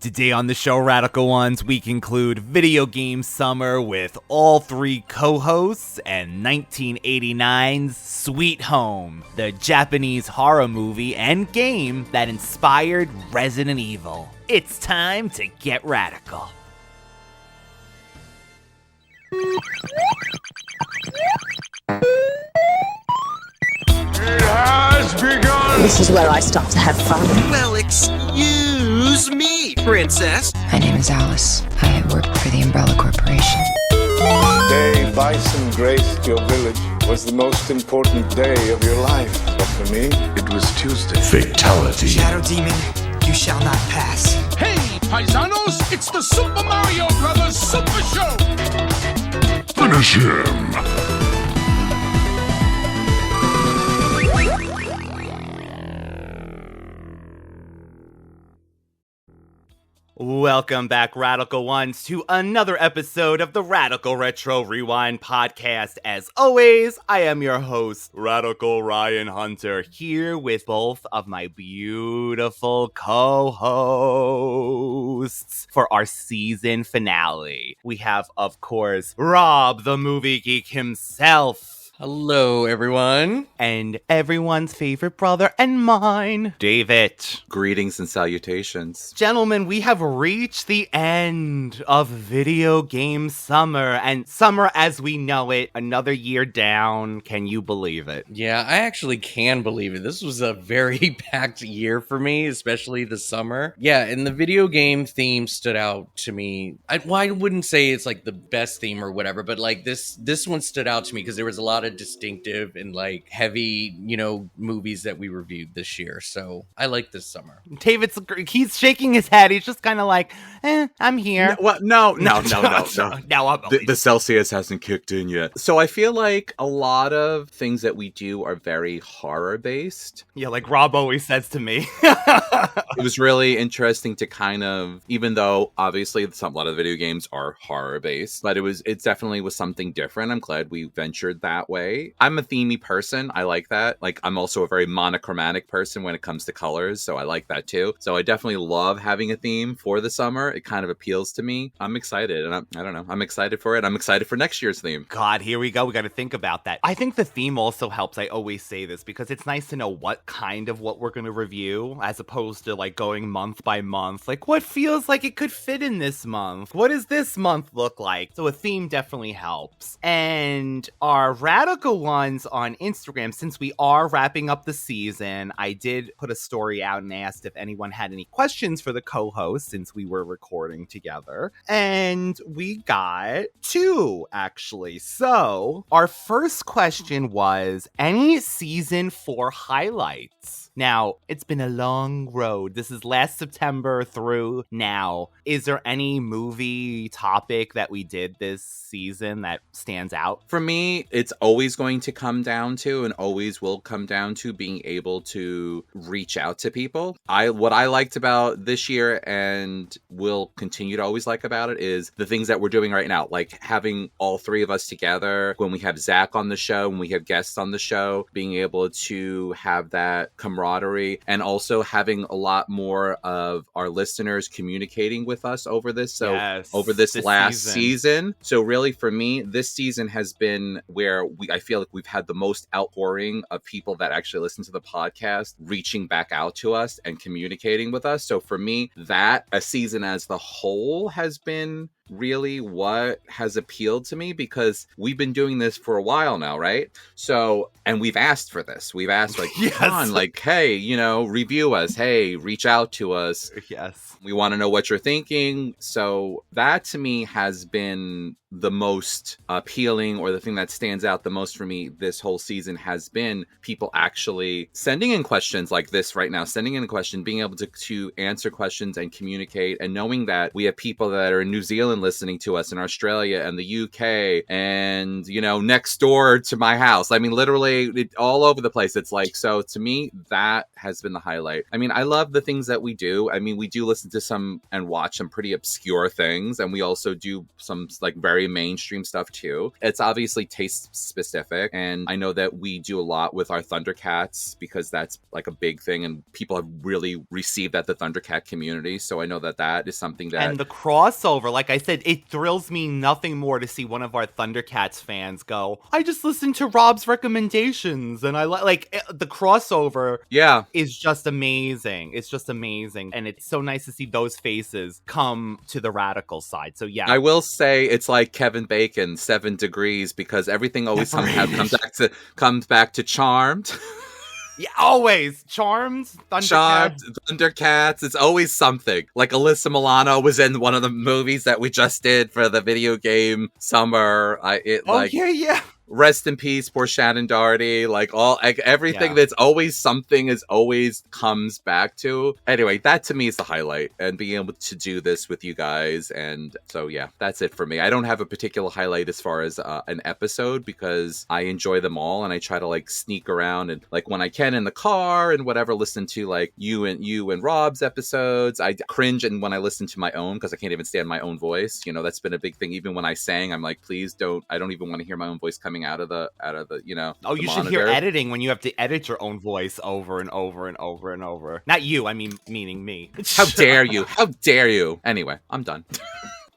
Today on the show, Radical Ones, we conclude Video Game Summer with all three co-hosts and 1989's Sweet Home, the Japanese horror movie and game that inspired Resident Evil. It's time to get radical. It has begun! This is where I start to have fun. Well, excuse me, princess. My name is Alice. I work for the Umbrella Corporation. The day Bison graced your village was the most important day of your life. But for me, it was Tuesday. Fatality. Shadow Demon, you shall not pass. Hey, paisanos, it's the Super Mario Brothers Super Show! Finish him. Welcome back, Radical Ones, to another episode of the Radical Retro Rewind podcast. As always, I am your host, Radical Ryan Hunter, here with both of my beautiful co-hosts for our season finale. We have, of course, Rob, the movie geek himself. Hello, everyone. And everyone's favorite brother and mine, David. Greetings and salutations. Gentlemen, we have reached the end of Video Game Summer, and summer as we know it, another year down. Can you believe it? Yeah, I actually can believe it. This was a very packed year for me, especially the summer. Yeah, and the video game theme stood out to me. I wouldn't say it's like the best theme or whatever, but like this one stood out to me because there was a lot of distinctive and like heavy, movies that we reviewed this year. So I like this summer. He's shaking his head. He's just kind of like, I'm here. No. Now The Celsius hasn't kicked in yet. So I feel like a lot of things that we do are very horror based. Yeah, like Rob always says to me. It was really interesting to kind of, even though obviously a lot of the video games are horror based, but it definitely was something different. I'm glad we ventured that way. I'm a themey person. I like that. Like, I'm also a very monochromatic person when it comes to colors, so I like that too. So I definitely love having a theme for the summer. It kind of appeals to me. I'm excited, and I don't know. I'm excited for it. I'm excited for next year's theme. God, here we go. We got to think about that. I think the theme also helps. I always say this because it's nice to know what we're going to review as opposed to like going month by month. Like, what feels like it could fit in this month? What does this month look like? So a theme definitely helps. And our Radical Ones on Instagram, since we are wrapping up the season, I did put a story out and asked if anyone had any questions for the co-host since we were recording together. And we got 2, actually. So our first question was, any season 4 highlights? Now, it's been a long road. This is last September through now. Is there any movie topic that we did this season that stands out? For me, it's always going to come down to, and always will come down to, being able to reach out to people. What I liked about this year and will continue to always like about it is the things that we're doing right now, like having all three of us together when we have Zach on the show, when we have guests on the show, being able to have that camaraderie, and also having a lot more of our listeners communicating with us over this. So over this last season. So really for me, this season has been where I feel like we've had the most outpouring of people that actually listen to the podcast, reaching back out to us and communicating with us. So for me, that a season as the whole has been really what has appealed to me, because we've been doing this for a while now, right? So, and we've asked for this. We've asked, like, yes. Come on, like, hey, review us. Hey, reach out to us. Yes. We want to know what you're thinking. So that to me has been the most appealing, or the thing that stands out the most for me this whole season has been people actually sending in questions like this right now, sending in a question, being able to answer questions and communicate, and knowing that we have people that are in New Zealand Japan listening to us, in Australia and the UK, and, you know, next door to my house. I mean, literally all over the place. It's like, so to me, that has been the highlight. I mean, I love the things that we do. I mean, we do listen to some and watch some pretty obscure things, and we also do some like very mainstream stuff too. It's obviously taste specific, and I know that we do a lot with our Thundercats because that's like a big thing, and people have really received that, the Thundercat community. So I know that that is something that, and the crossover, like I said, it thrills me nothing more to see one of our Thundercats fans go, I just listened to Rob's recommendations and I like the crossover. Yeah, is just amazing. It's just amazing, and it's so nice to see those faces come to the radical side. So yeah, I will say it's like Kevin Bacon, 7 Degrees, because everything always comes back to Charmed. Yeah, always. Charmed, Thundercats. It's always something. Like Alyssa Milano was in one of the movies that we just did for the video game Summer. Yeah. Rest in peace, poor Shannon Doherty. Like everything that's always something is always comes back to. Anyway, that to me is the highlight, and being able to do this with you guys. And so, yeah, that's it for me. I don't have a particular highlight as far as an episode, because I enjoy them all, and I try to like sneak around and like when I can in the car and whatever, listen to like you and Rob's episodes. I cringe and when I listen to my own, because I can't even stand my own voice. You know, that's been a big thing. Even when I sang, I'm like, please don't. I don't even want to hear my own voice coming out of the you know. Oh, you should hear editing when you have to edit your own voice over and over and over and over. Not you, I mean meaning me. How dare you? How dare you? Anyway, I'm done.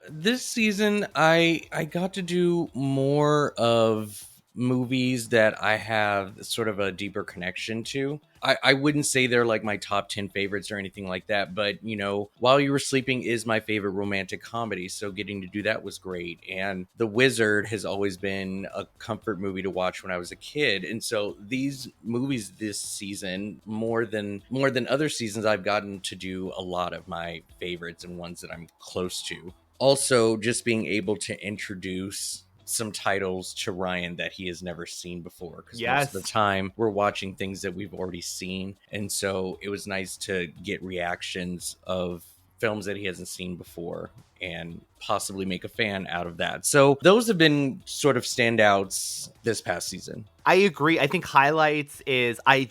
This season, I got to do more of movies that I have sort of a deeper connection to. I wouldn't say they're like my top 10 favorites or anything like that, but, you know, While You Were Sleeping is my favorite romantic comedy, so getting to do that was great. And The Wizard has always been a comfort movie to watch when I was a kid. And so these movies this season, more than other seasons, I've gotten to do a lot of my favorites and ones that I'm close to. Also, just being able to introduce some titles to Ryan that he has never seen before, because most of the time we're watching things that we've already seen, and so it was nice to get reactions of films that he hasn't seen before and possibly make a fan out of that. So those have been sort of standouts this past season. I agree. I think highlights is I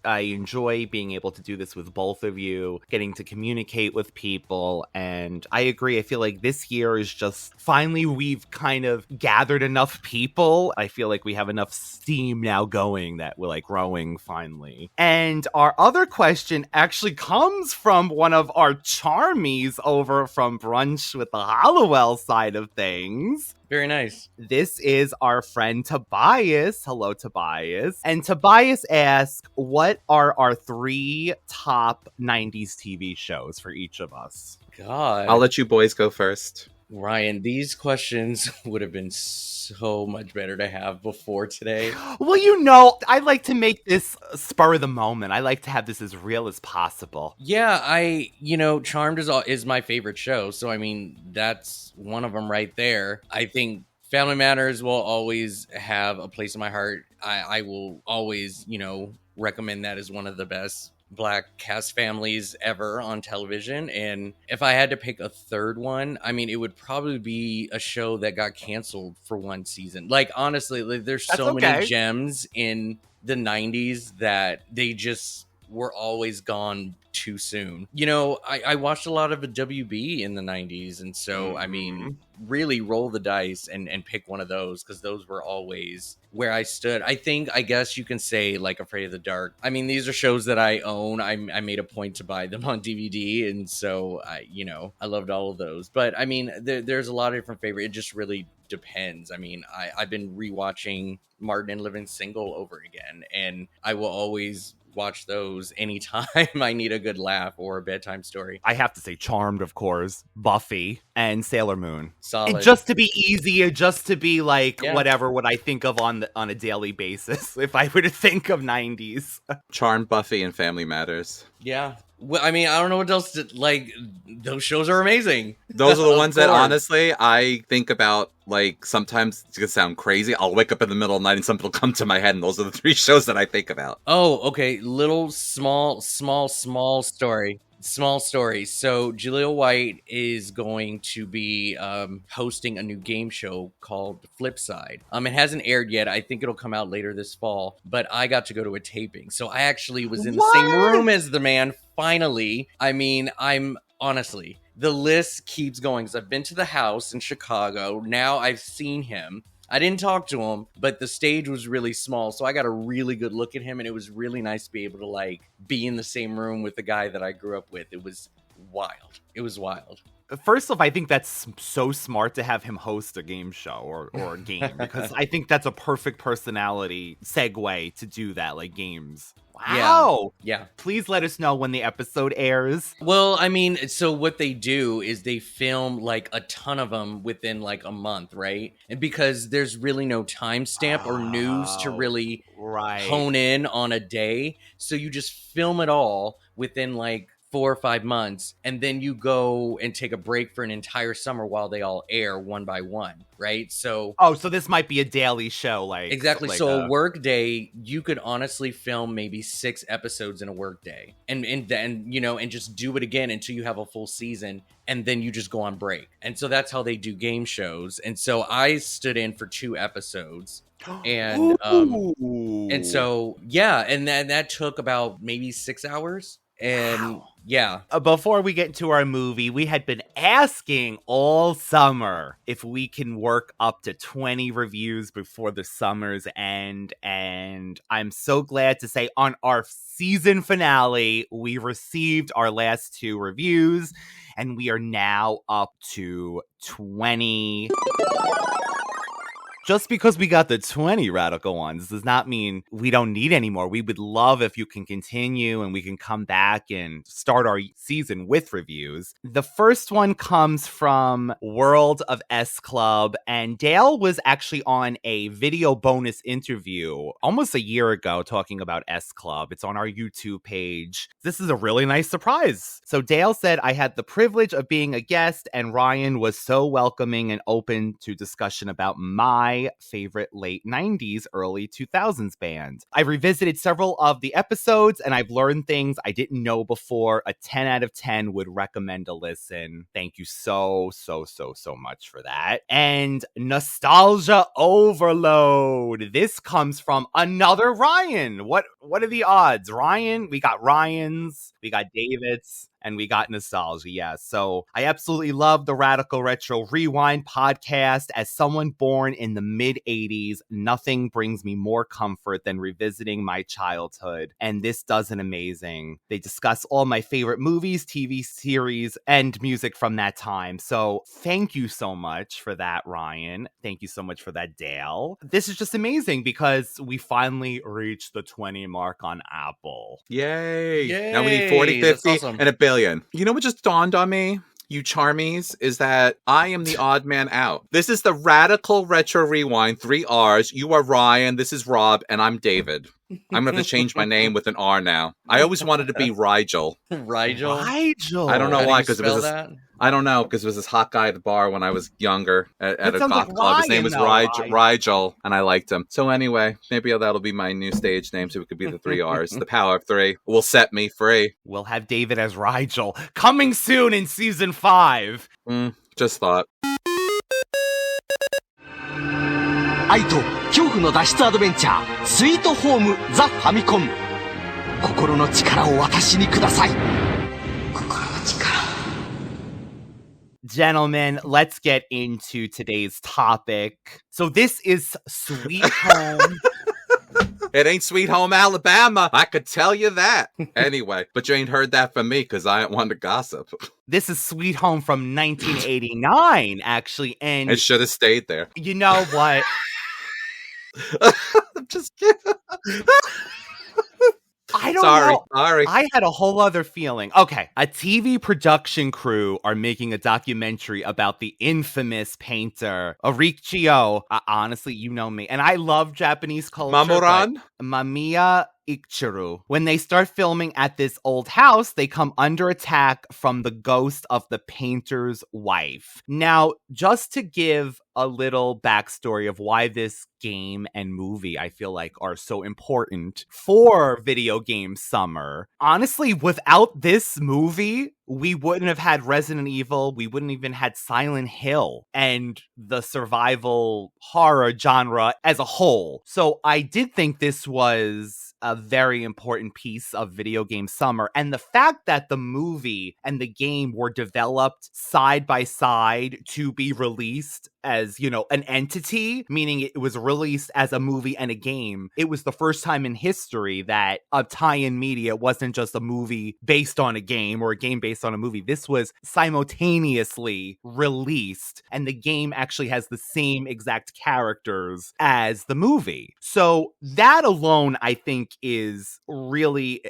enjoy being able to do this with both of you, getting to communicate with people. And I agree. I feel like this year is just finally we've kind of gathered enough people. I feel like we have enough steam now going that we're like growing finally. And our other question actually comes from one of our charmies over from Brunch with the Hollowell side of things. Very nice. This is our friend Tobias. Hello, Tobias. And Tobias asks, what are our 3 top 90s TV shows for each of us? God. I'll let you boys go first. Ryan, these questions would have been so much better to have before today. Well, you know, I like to make this spur of the moment. I like to have this as real as possible. Yeah, Charmed is my favorite show. So, I mean, that's one of them right there. I think Family Matters will always have a place in my heart. I will always, recommend that as one of the best Black cast families ever on television. And if I had to pick a third one, I mean, it would probably be a show that got canceled for one season. Like, honestly, there's so many gems in the 90s that they just were always gone too soon. I watched a lot of the WB in the 90s, and so I mean, really roll the dice and pick one of those, because those were always where I stood. I guess you can say like Afraid of the Dark. I mean, these are shows that I own. I made a point to buy them on DVD, and so I loved all of those. But I mean, there's a lot of different favorites. It just really depends. I mean, I've been rewatching Martin and Living Single over again, and I will always watch those anytime I need a good laugh or a bedtime story. I have to say Charmed, of course, Buffy, and Sailor Moon. Solid. And just to be easy, just to be like whatever would I think of on a daily basis if I were to think of 90s. Charmed, Buffy, and Family Matters. Yeah. Well, I mean, I don't know what else to, like, those shows are amazing. Those are the ones that, honestly, I think about, like, sometimes it's going to sound crazy. I'll wake up in the middle of the night and something will come to my head, and those are the 3 shows that I think about. Oh, okay. Little, small story. Small story. So Jaleel White is going to be hosting a new game show called Flipside. It hasn't aired yet. I think it'll come out later this fall. But I got to go to a taping, so I actually was in the same room as the man. Finally, I mean, I'm honestly, the list keeps going. Because I've been to the house in Chicago. Now I've seen him. I didn't talk to him, but the stage was really small, so I got a really good look at him, and it was really nice to be able to, like, be in the same room with the guy that I grew up with. It was wild. It was wild. First off, I think that's so smart to have him host a game show or a game, because I think that's a perfect personality segue to do that, like games. Wow. Yeah. Please let us know when the episode airs. Well, I mean, so what they do is they film like a ton of them within like a month, right? And because there's really no timestamp or news to really hone in on a day, so you just film it all within like 4 or 5 months, and then you go and take a break for an entire summer while they all air one by one, right? So so this might be a daily show, like exactly. Like so a work day, you could honestly film maybe 6 episodes in a work day, and then and just do it again until you have a full season, and then you just go on break. And so that's how they do game shows. And so I stood in for 2 episodes. And and so and then that took about maybe 6 hours. And before we get into our movie, we had been asking all summer if we can work up to 20 reviews before the summer's end, and I'm so glad to say on our season finale we received our last 2 reviews, and we are now up to 20. Just because we got the 20 radical ones does not mean we don't need any more. We would love if you can continue and we can come back and start our season with reviews. The first one comes from World of S Club, and Dale was actually on a video bonus interview almost a year ago talking about S Club. It's on our YouTube page. This is a really nice surprise. So Dale said, I had the privilege of being a guest, and Ryan was so welcoming and open to discussion about my favorite late 90s, early 2000s band. I've revisited several of the episodes, and I've learned things I didn't know before. A 10 out of 10 would recommend a listen. Thank you so much for that. And nostalgia overload. This comes from another Ryan. What are the odds? Ryan, we got Ryans, we got Davids, and we got nostalgia. Yeah. So I absolutely love the Radical Retro Rewind podcast. As someone born in the mid 80s, nothing brings me more comfort than revisiting my childhood. And this does an amazing. They discuss all my favorite movies, TV series, and music from that time. So thank you so much for that, Ryan. Thank you so much for that, Dale. This is just amazing because we finally reached the 20 mark on Apple. Yay. Now we need 40, 50, awesome. and a billion. You know what just dawned on me, you charmies, is that I am the odd man out. This is the Radical Retro Rewind, 3 R's. You are Ryan, this is Rob, and I'm David. I'm going to have to change my name with an R now. I always wanted to be Rigel. Rigel? I don't know why, because it was I don't know, because it was this hot guy at the bar when I was younger at a goth club. His name was Rigel, and I liked him. So anyway, maybe that'll be my new stage name, so it could be the 3 R's. The power of 3 will set me free. We'll have David as Rigel. Coming soon in season 5. Just thought. 愛と恐怖の脱出アドベンチャースイートホームザ・ファミコン心の力を私にください心の力 Gentlemen, let's get into today's topic. So this is Sweet Home. It ain't Sweet Home Alabama, I could tell you that. Anyway, but you ain't heard that from me because I ain't one to gossip. This is Sweet Home from 1989, actually, and it should have stayed there. You know what? I'm just kidding. I don't know. Sorry. I had a whole other feeling. Okay. A TV production crew are making a documentary about the infamous painter, Ichirō. Honestly, you know me. And I love Japanese culture. Mamiya? Ichirō. When they start filming at this old house, they come under attack from the ghost of the painter's wife. Now, just to give a little backstory of why this game and movie I feel like are so important for video game summer. Honestly, without this movie, we wouldn't have had Resident Evil, we wouldn't even had Silent Hill and the survival horror genre as a whole. So I did think this was a very important piece of video game summer. And the fact that the movie and the game were developed side by side to be released as, you know, an entity, meaning it was released as a movie and a game. It was the first time in history that a tie-in media wasn't just a movie based on a game or a game based on a movie. This was simultaneously released, and the game actually has the same exact characters as the movie. So that alone, I think, is really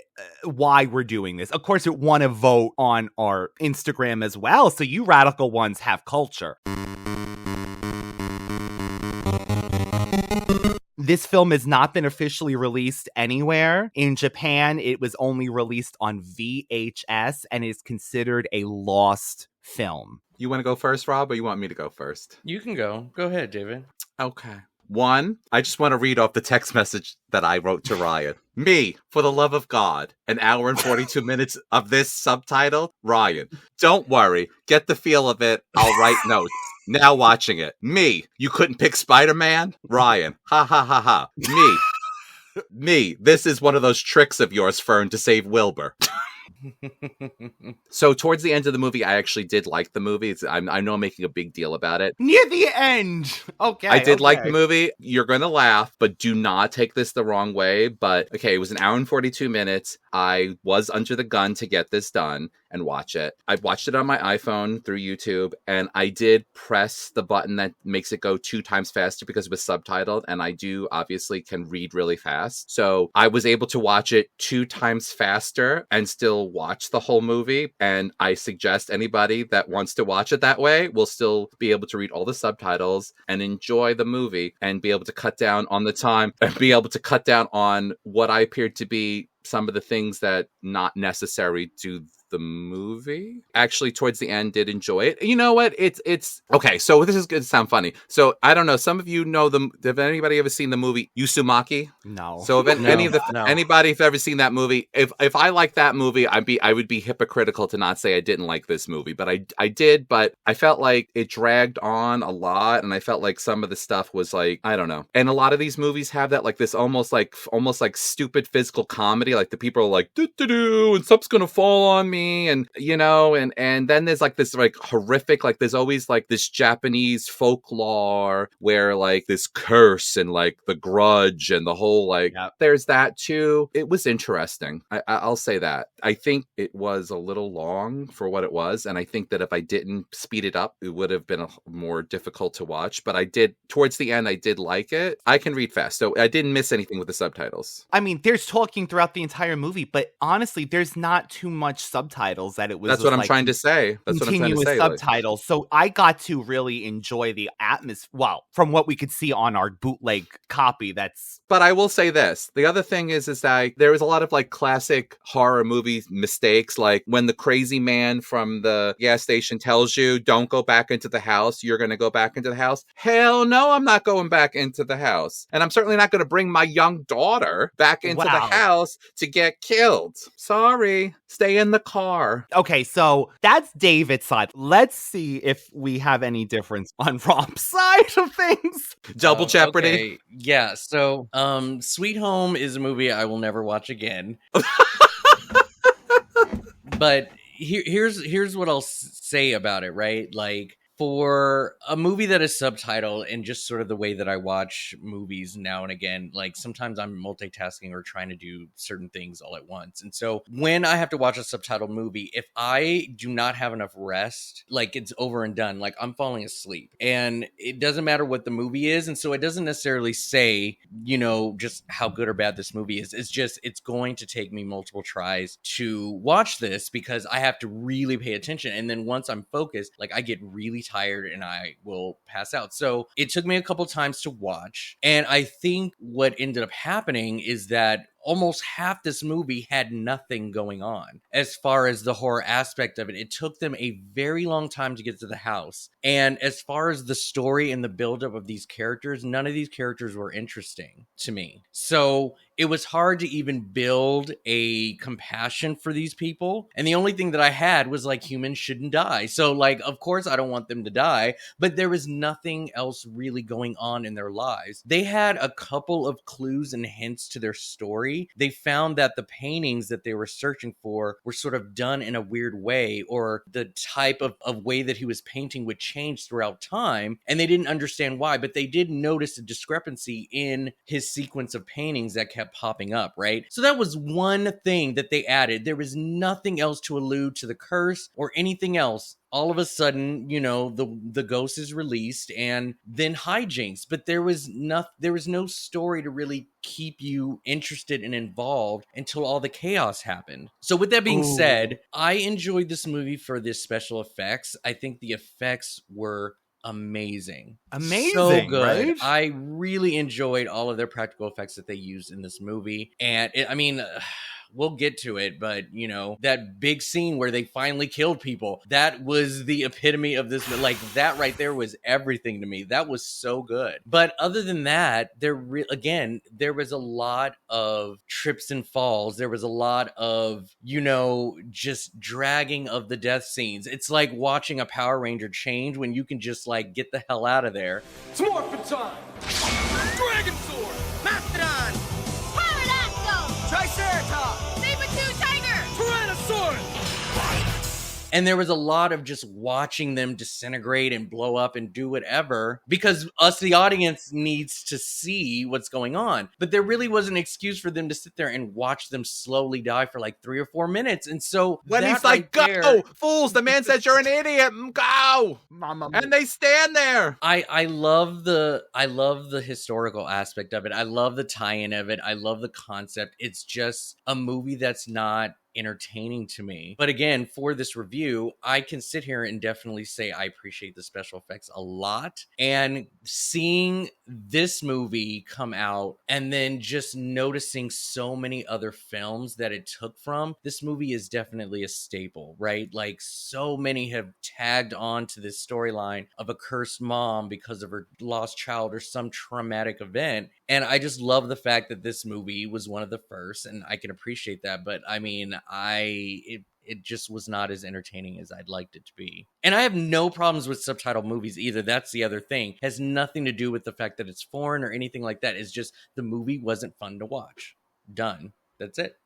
why we're doing this. Of course, it won a vote on our Instagram as well, so you radical ones have culture. This film has not been officially released anywhere. In Japan, it was only released on VHS and is considered a lost film. You want to go first, Rob, or you want me to go first? You can go. Go ahead, David. Okay. One, I just want to read off the text message that I wrote to Ryan. Me, for the love of God, an hour and 42 minutes of this subtitle. Ryan, don't worry. Get the feel of it. I'll write notes. Now watching it. Me, you couldn't pick Spider-Man? Ryan, ha ha ha ha. Me, this is one of those tricks of yours, Fern, to save Wilbur. So towards the end of the movie, I actually did like the movie. I know I'm making a big deal about it. Near the end. Okay. I did like the movie. You're going to laugh, but do not take this the wrong way. But okay, it was an hour and 42 minutes. I was under the gun to get this done and watch it. I watched it on my iPhone through YouTube, and I did press the button that makes it go 2 times faster because it was subtitled, and I do obviously can read really fast. So I was able to watch it 2 times faster and still watch the whole movie. And I suggest anybody that wants to watch it that way will still be able to read all the subtitles and enjoy the movie and be able to cut down on the time and be able to cut down on what I appeared to be some of the things that not necessary to the movie. Actually, towards the end, did enjoy it. You know what? It's okay. So this is going to sound funny. So I don't know. Some of you know them. Have anybody ever seen the movie Uzumaki? No. So if anybody have ever seen that movie, if I like that movie, I would be hypocritical to not say I didn't like this movie, but I did. But I felt like it dragged on a lot, and I felt like some of the stuff was like, I don't know. And a lot of these movies have that, like this almost like stupid physical comedy. Like the people are like, do and something's gonna fall on me. And you know, and then there's like this like horrific, like there's always like this Japanese folklore where like this curse and like the grudge and the whole like there's that too. It was interesting. I'll say that. I think it was a little long for what it was, and I think that if I didn't speed it up, it would have been more difficult to watch. But I did towards the end. I did like it. I can read fast, so I didn't miss anything with the subtitles. I mean, there's talking throughout the entire movie, but honestly, there's not too much subtitles that it was. That's what I'm trying to say. That's what I'm trying to say. Subtitles. So I got to really enjoy the atmosphere. Well, from what we could see on our bootleg copy, that's. But I will say this: the other thing is that there was a lot of like classic horror movie mistakes, like when the crazy man from the gas station tells you, "Don't go back into the house," you're going to go back into the house. Hell no, I'm not going back into the house, and I'm certainly not going to bring my young daughter back into the house to get killed. Sorry, stay in the car. Okay, so that's David's side. Let's see if we have any difference on Rob's side of things. Double Jeopardy. Okay. Yeah, so Sweet Home is a movie I will never watch again. But here's what I'll say about it, right? Like, for a movie that is subtitled, and just sort of the way that I watch movies now and again, like sometimes I'm multitasking or trying to do certain things all at once. And so when I have to watch a subtitled movie, if I do not have enough rest, like it's over and done, like I'm falling asleep, and it doesn't matter what the movie is. And so it doesn't necessarily say, you know, just how good or bad this movie is. It's just, it's going to take me multiple tries to watch this because I have to really pay attention. And then once I'm focused, like I get really tired and I will pass out. So it took me a couple times to watch. And I think what ended up happening is that almost half this movie had nothing going on as far as the horror aspect of it. It took them a very long time to get to the house. And as far as the story and the buildup of these characters, none of these characters were interesting to me. So it was hard to even build a compassion for these people. And the only thing that I had was like, humans shouldn't die. So like, of course I don't want them to die, but there was nothing else really going on in their lives. They had a couple of clues and hints to their story. They found that the paintings that they were searching for were sort of done in a weird way, or the type of way that he was painting would change throughout time. And they didn't understand why, but they did notice a discrepancy in his sequence of paintings that kept popping up, right? So that was one thing that they added. There was nothing else to allude to the curse or anything else. All of a sudden, you know, the ghost is released and then hijinks, but there was no story to really keep you interested and involved until all the chaos happened. So with that being said, I enjoyed this movie for the special effects. I think the effects were amazing, so good, right? I really enjoyed all of their practical effects that they used in this movie. And we'll get to it, but you know, that big scene where they finally killed people, that was the epitome of this. Like, that right there was everything to me. That was so good. But other than that, there was a lot of trips and falls. There was a lot of, you know, just dragging of the death scenes. It's like watching a Power Ranger change when you can just like get the hell out of there. It's morphin' time! Dragon Sword! Mastodon! Pterodactyl! Triceratops! Saber-tooth tiger! Tyrannosaurus! And there was a lot of just watching them disintegrate and blow up and do whatever, because us, the audience, needs to see what's going on. But there really was an excuse for them to sit there and watch them slowly die for like 3 or 4 minutes. And so When he's right like, go, there, fools, the man says you're an idiot, go! And they stand there. I love the historical aspect of it. I love the tie-in of it. I love the concept. It's just a movie that's not entertaining to me. But again, for this review, I can sit here and definitely say I appreciate the special effects a lot. And seeing this movie come out and then just noticing so many other films that it took from, this movie is definitely a staple, right? Like, so many have tagged on to this storyline of a cursed mom because of her lost child or some traumatic event. And I just love the fact that this movie was one of the first, and I can appreciate that. But I mean, it just was not as entertaining as I'd liked it to be. And I have no problems with subtitled movies either. That's the other thing. It has nothing to do with the fact that it's foreign or anything like that. It's just the movie wasn't fun to watch. Done. That's it.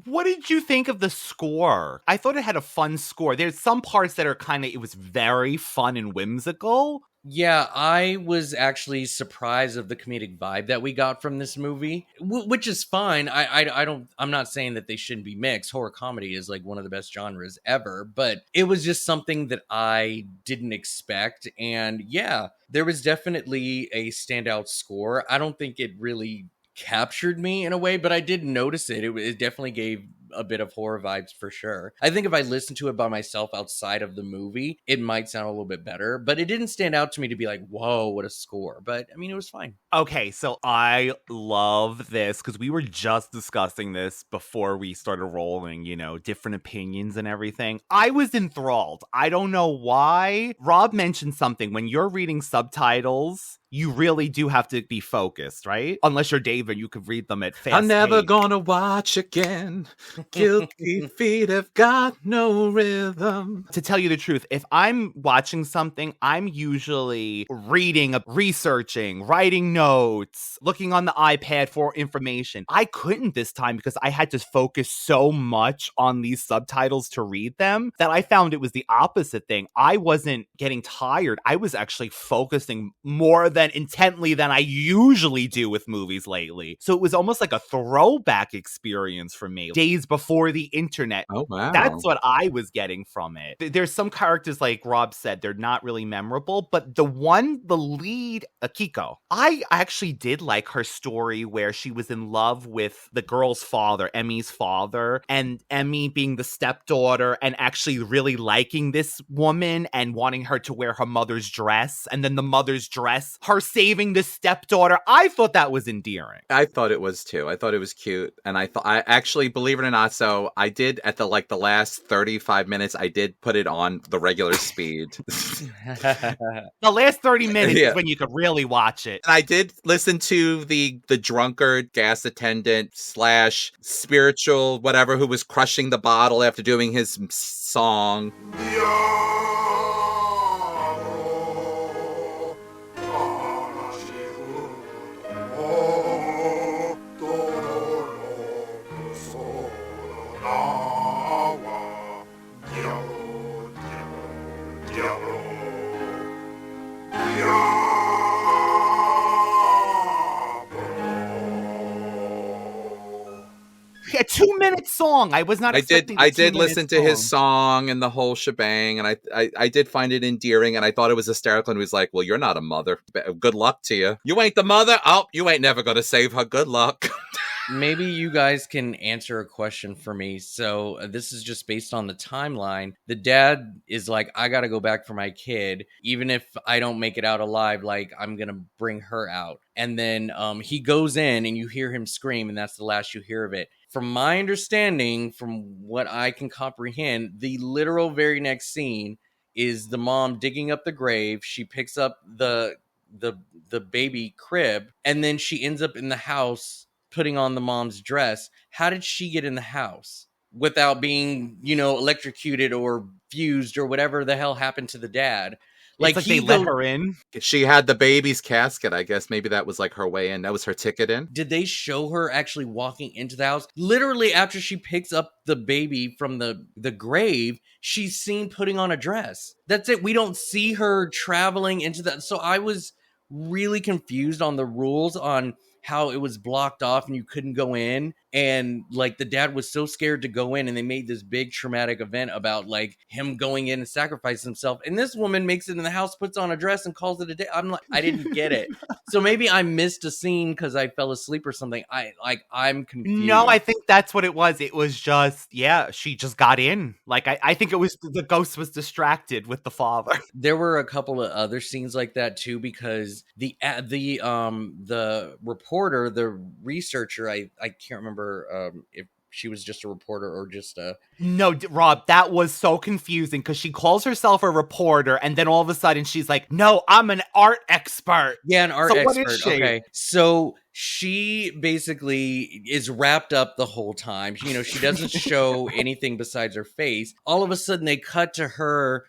What did you think of the score? I thought it had a fun score. There's some parts that are it was very fun and whimsical. Yeah, I was actually surprised of the comedic vibe that we got from this movie, which is fine. I'm not saying that they shouldn't be mixed. Horror comedy is like one of the best genres ever, but it was just something that I didn't expect. And yeah, there was definitely a standout score. I don't think it really captured me in a way, but I did notice it. It definitely gave a bit of horror vibes for sure. I think if I listened to it by myself outside of the movie, it might sound a little bit better, but it didn't stand out to me to be like, whoa, what a score. But I mean, it was fine. Okay, so I love this because we were just discussing this before we started rolling, you know, different opinions and everything. I was enthralled. I don't know why. Rob mentioned something. When you're reading subtitles, you really do have to be focused, right? Unless you're David, you could read them at fast I'm never pace. gonna watch again. Guilty feet have got no rhythm. To tell you the truth, if I'm watching something, I'm usually reading, researching, writing notes, looking on the iPad for information. I couldn't this time because I had to focus so much on these subtitles to read them that I found it was the opposite thing. I wasn't getting tired. I was actually focusing more than intently than I usually do with movies lately. So it was almost like a throwback experience for me. Days before the internet. Oh, wow. That's what I was getting from it. There's some characters, like Rob said, they're not really memorable, but the lead, Akiko, I actually did like her story where she was in love with the girl's father, Emi's father, and Emi being the stepdaughter and actually really liking this woman and wanting her to wear her mother's dress. And then the mother's dress, her her saving the stepdaughter. I thought that was endearing. I thought it was too. I thought it was cute. And I actually, believe it or not, so I did at the last 35 minutes, I did put it on the regular speed. The last 30 minutes is when you could really watch it. And I did listen to the drunkard gas attendant / spiritual whatever who was crushing the bottle after doing his song. A 2-minute song. I was not expecting I did listen to his song and the whole shebang, and I did find it endearing, and I thought it was hysterical. And he was like, "Well, you're not a mother. Good luck to you. You ain't the mother. Oh, you ain't never gonna save her. Good luck." Maybe you guys can answer a question for me. So this is just based on the timeline. The dad is like, I got to go back for my kid. Even if I don't make it out alive, like I'm going to bring her out. And then he goes in and you hear him scream, and that's the last you hear of it. From my understanding, from what I can comprehend, the literal very next scene is the mom digging up the grave. She picks up the baby crib, and then she ends up in the house putting on the mom's dress. How did she get in the house without being, electrocuted or fused or whatever the hell happened to the dad? Like they let her in? She had the baby's casket, I guess. Maybe that was like her way in. That was her ticket in. Did they show her actually walking into the house? Literally, after she picks up the baby from the grave, she's seen putting on a dress. That's it. We don't see her traveling into that. So I was really confused on the rules on how it was blocked off and you couldn't go in. And like the dad was so scared to go in, and they made this big traumatic event about like him going in and sacrificing himself. And this woman makes it in the house, puts on a dress and calls it a day. I'm like, I didn't get it. So maybe I missed a scene because I fell asleep or something. I'm confused. No, I think that's what it was. It was just, she just got in. Like, I think it was the ghost was distracted with the father. There were a couple of other scenes like that too, because the reporter, the researcher, I can't remember if she was just a reporter or just a... No, Rob, that was so confusing because she calls herself a reporter and then all of a sudden she's like, no, I'm an art expert. Yeah, an art expert. What is she? Okay, so she basically is wrapped up the whole time. She doesn't show anything besides her face. All of a sudden they cut to her,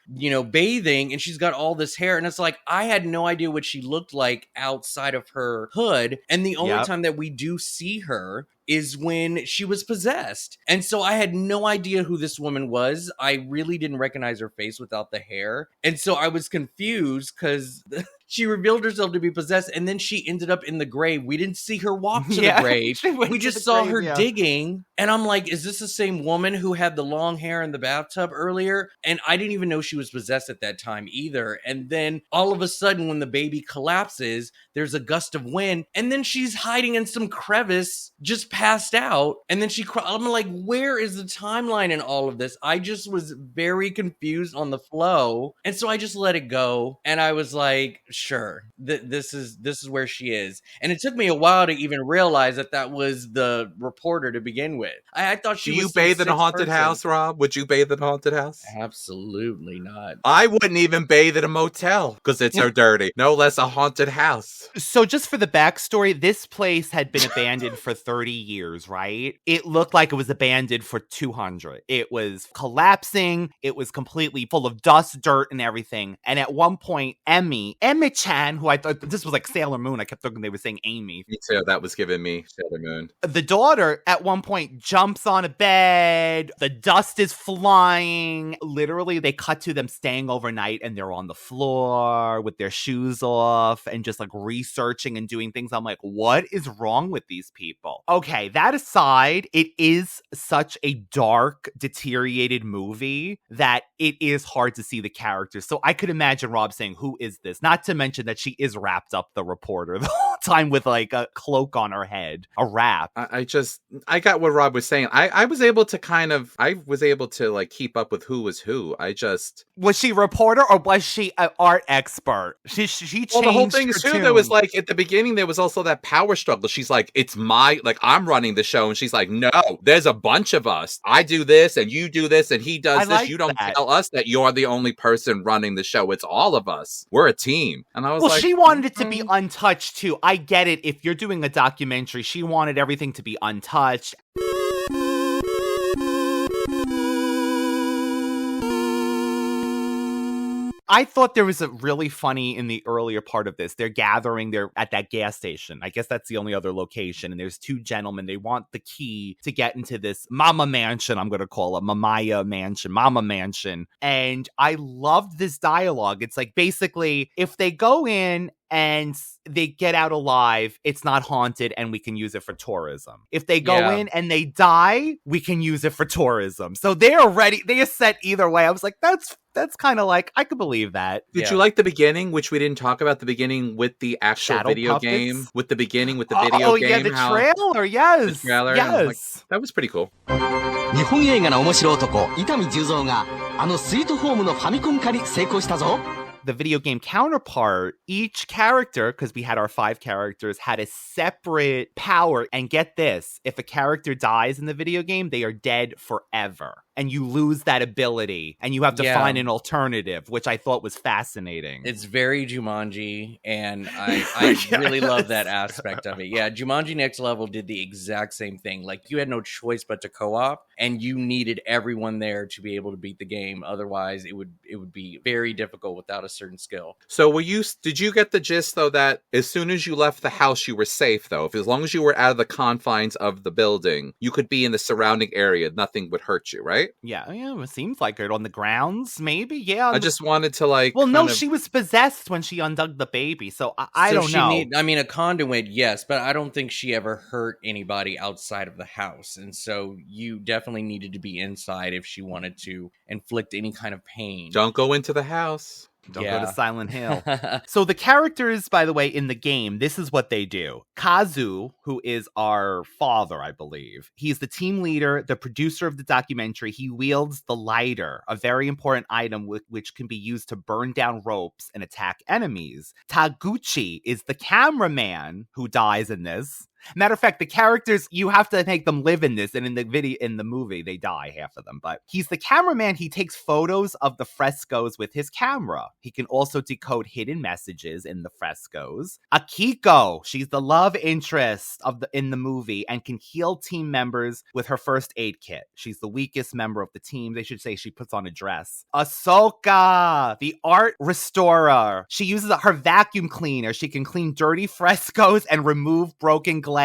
bathing, and she's got all this hair. And it's like, I had no idea what she looked like outside of her hood. And the only time that we do see her is when she was possessed. And so I had no idea who this woman was. I really didn't recognize her face without the hair. And so I was confused because she revealed herself to be possessed, and then she ended up in the grave. We didn't see her walk to the grave. We just saw her digging. And I'm like, is this the same woman who had the long hair in the bathtub earlier? And I didn't even know she was possessed at that time either. And then all of a sudden, when the baby collapses, there's a gust of wind, and then she's hiding in some crevice, just passed out. And then I'm like, where is the timeline in all of this? I just was very confused on the flow. And so I just let it go. And I was like, sure, this is where she is. And it took me a while to even realize that was the reporter to begin with. I thought she was. Do you bathe in a haunted house, Rob? Would you bathe in a haunted house? Absolutely not. I wouldn't even bathe in a motel because it's so dirty. No less a haunted house. So just for the backstory, this place had been abandoned for 30 years, right? It looked like it was abandoned for 200. It was collapsing. It was completely full of dust, dirt, and everything. And at one point, Emi-chan, who I thought this was like Sailor Moon. I kept thinking they were saying Amy. Me too. That was giving me Sailor Moon. The daughter at one point jumps on a bed. The dust is flying. Literally, they cut to them staying overnight and they're on the floor with their shoes off and just like researching and doing things. I'm like, what is wrong with these people? Okay, that aside, it is such a dark, deteriorated movie that it is hard to see the characters. So I could imagine Rob saying, who is this? Not to to mention that she is wrapped up, the reporter, the whole time with like a cloak on her head, a wrap. I got what Rob was saying. I was able to like keep up with who was who. Was she a reporter or was she an art expert? She changed. Well, the whole thing is her too. tune. There was like at the beginning, there was also that power struggle. She's like, "It's I'm running the show," and she's like, "No, there's a bunch of us. I do this, and you do this, and he does this. like You don't that. tell us that you're the only person running the show. It's all of us. We're a team." And I was like, she wanted it to be untouched too. I get it. If you're doing a documentary, she wanted everything to be untouched. I thought there was a really funny in the earlier part of this. They're at that gas station. I guess that's the only other location. And there's two gentlemen. They want the key to get into this Mama mansion, I'm going to call it. Mamiya mansion, Mama mansion. And I loved this dialogue. It's like basically if they go in and they get out alive, it's not haunted and we can use it for tourism. If they go in and they die, we can use it for tourism. So they are set either way. I was like, that's kind of like, I could believe that. Did you like the beginning, which we didn't talk about, the beginning with the actual Shadow video puppets? game? With the beginning with the video game? Yeah, the trailer, yes. The trailer, yes. like, that was pretty cool. 日本映画の面白男伊丹十三があのスイートホームのファミコン化に成功したぞ。 The video game counterpart, each character, because we had our 5 characters, had a separate power. And get this, if a character dies in the video game, they are dead forever. And you lose that ability. And you have to find an alternative, which I thought was fascinating. It's very Jumanji, and I really love that aspect of it. Yeah, Jumanji Next Level did the exact same thing. Like, you had no choice but to co-op, and you needed everyone there to be able to beat the game. Otherwise, it would be very difficult without a certain skill. So did you get the gist though that as soon as you left the house you were safe though? As long as you were out of the confines of the building, you could be in the surrounding area, nothing would hurt you, right? Yeah, it seems like it. On the grounds, maybe, yeah. I just wanted to like... Well, no, she was possessed when she undug the baby, so I don't know. A conduit, yes, but I don't think she ever hurt anybody outside of the house, and so you definitely needed to be inside if she wanted to inflict any kind of pain. Don't go into the house. Don't go to Silent Hill. So the characters, by the way, in the game, this is what they do. Kazuo, who is our father, I believe. He's the team leader, the producer of the documentary. He wields the lighter, a very important item which can be used to burn down ropes and attack enemies. Taguchi is the cameraman who dies in this. Matter of fact, the characters, you have to make them live in this, and in the movie, they die, half of them. But he's the cameraman. He takes photos of the frescoes with his camera. He can also decode hidden messages in the frescoes. Akiko, she's the love interest in the movie and can heal team members with her first aid kit. She's the weakest member of the team. They should say she puts on a dress. Asuka, the art restorer. She uses her vacuum cleaner. She can clean dirty frescoes and remove broken glass.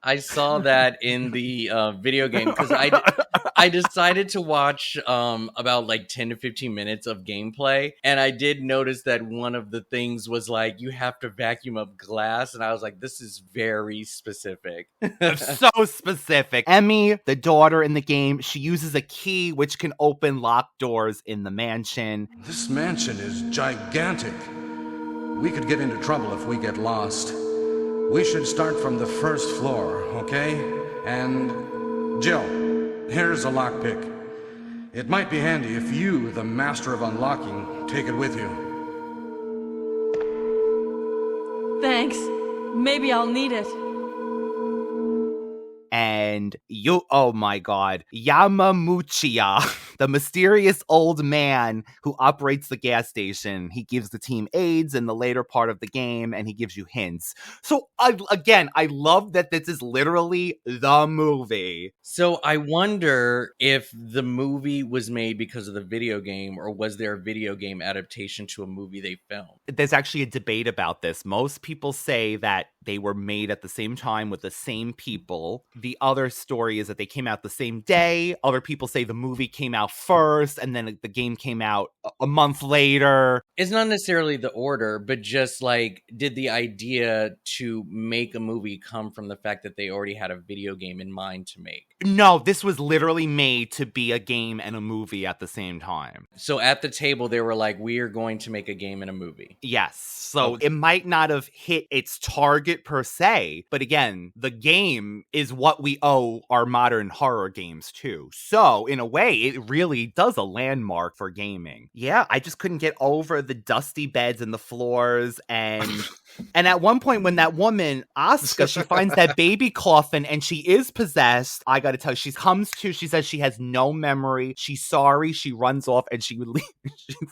I saw that in the video game because I decided to watch about like 10 to 15 minutes of gameplay, and I did notice that one of the things was like you have to vacuum up glass, and I was like, this is very specific. So specific. Emmy, the daughter in the game, she uses a key which can open locked doors in the mansion. This mansion is gigantic. We could get into trouble if we get lost. We should start from the first floor, okay? And Jill, here's a lockpick. It might be handy if you, the master of unlocking, take it with you. Thanks. Maybe I'll need it. And oh my god, Yamamuchiya, the mysterious old man who operates the gas station. He gives the team aids in the later part of the game, and he gives you hints. So I love that this is literally the movie. So I wonder if the movie was made because of the video game, or was there a video game adaptation to a movie they filmed? There's actually a debate about this. Most people say that they were made at the same time with the same people. The other story is that they came out the same day. Other people say the movie came out first and then the game came out a month later. It's not necessarily the order, but just like, did the idea to make a movie come from the fact that they already had a video game in mind to make? No, this was literally made to be a game and a movie at the same time. So at the table, they were like, we are going to make a game and a movie. Yes. So it might not have hit its target per se, but again, the game is what we owe our modern horror games to. So in a way, it really does a landmark for gaming. Yeah, I just couldn't get over the dusty beds and the floors, and at one point when that woman, Asuka, she finds that baby coffin and she is possessed. I gotta tell you, she comes to, she says she has no memory. She's sorry. She runs off and she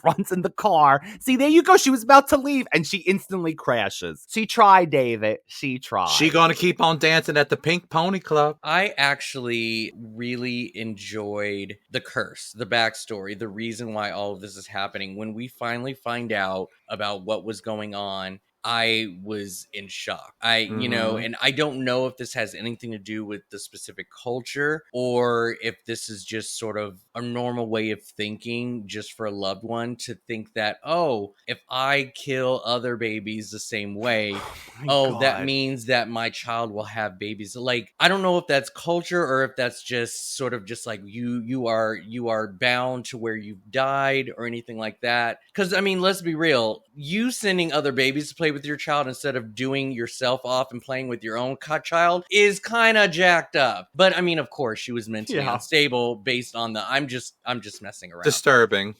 runs in the car. See, there you go. She was about to leave and she instantly crashes. She tried, David. She tried. She gonna keep on dancing at the Pink Pony Club. I actually really enjoyed the curse, the backstory, the reason why all of this is happening. When we finally find out about what was going on, I was in shock. You know, and I don't know if this has anything to do with the specific culture or if this is just sort of a normal way of thinking just for a loved one to think that, oh, if I kill other babies the same way, that means that my child will have babies. Like, I don't know if that's culture or if that's just sort of just like you are bound to where you've died or anything like that. Because, I mean, let's be real. You sending other babies to play with your child instead of doing yourself off and playing with your own child is kind of jacked up. But I mean, of course, she was mentally unstable based on the I'm just messing around. Disturbing.